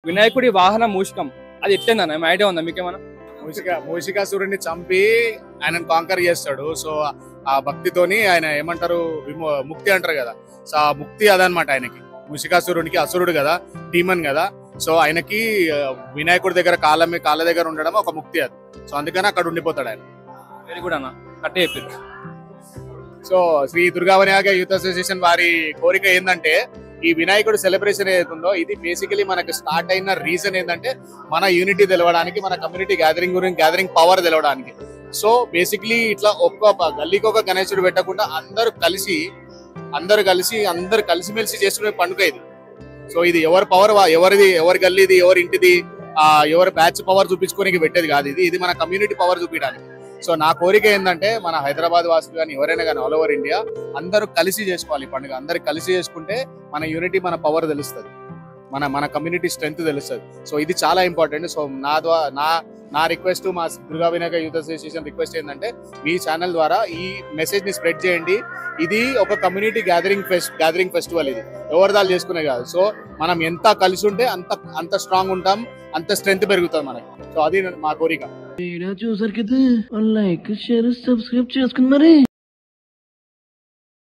వినాయకుడి వాహన మూషికం అది ఎట్లేందన్న ఏమైనా ఐడియా ఉందా మీకేమన్నా? మూషికాసురుడిని చంపి ఆయనను కాంకర్ చేస్తాడు. సో ఆ భక్తితోని ఆయన ఏమంటారు ముక్తి అంటారు కదా. సో ఆ ముక్తి అదనమాట ఆయనకి. మూషికాసురుడికి అసురుడు కదా, డీమన్ కదా. సో ఆయనకి వినాయకుడి దగ్గర కాళ్ళ దగ్గర ఉండడం ఒక ముక్తి అది. సో అందుకని అక్కడ ఉండిపోతాడు ఆయన. వెరీ గుడ్ అన్న, కట్టే చెప్పారు. So Shri Durga Vinayaka youth association వారి కోరిక ఏంటంటే ఈ వినాయకుడు సెలబ్రేషన్ ఏదైతుందో ఇది బేసికలీ మనకు స్టార్ట్ అయిన రీజన్ ఏంటంటే మన యూనిటీ తెలవడానికి, మన కమ్యూనిటీ గ్యాదరింగ్ పవర్ తెలవడానికి. సో బేసిక్లీ ఇట్లా ఒక్క గల్లీకి ఒక గణేశుడు పెట్టకుండా అందరు కలిసిమెలిసి చేసుకునే పండుగ ఇది. సో ఇది ఎవరి పవర్ ఎవరి గల్లీది, ఎవరి ఇంటిది, ఎవరి బ్యాచ్ పవర్ చూపించుకోనికి పెట్టేది కాదు. ఇది మన కమ్యూనిటీ పవర్ చూపించడానికి. సో నా కోరిక ఏంటంటే మన హైదరాబాద్ వాసులు కానీ ఎవరైనా కానీ ఆల్ ఓవర్ ఇండియా అందరూ కలిసి చేసుకోవాలి ఈ పండుగ. అందరు కలిసి చేసుకుంటే మన యూనిటీ, మన పవర్ తెలుస్తుంది, మన కమ్యూనిటీ స్ట్రెంగ్త్ తెలుస్తుంది. సో ఇది చాలా ఇంపార్టెంట్. సో నా రిక్వెస్ట్, మా Durga Vinayaka youth association request ఏంటంటే మీ ఛానల్ ద్వారా ఈ మెసేజ్ ని స్ప్రెడ్ చేయండి. ఇది ఒక కమ్యూనిటీ గ్యాదరింగ్ ఫెస్టివల్. ఇది ఎవరిదాలు చేసుకునే కాదు. సో మనం ఎంత కలిసి ఉంటే అంత స్ట్రాంగ్ ఉంటాం, అంత స్ట్రెంగ్త్ పెరుగుతుంది మనకి. సో అది మా కోరిక. చూసారు కదా, లైక్ షేర్ సబ్స్క్రైబ్ చేసుకుని మరి.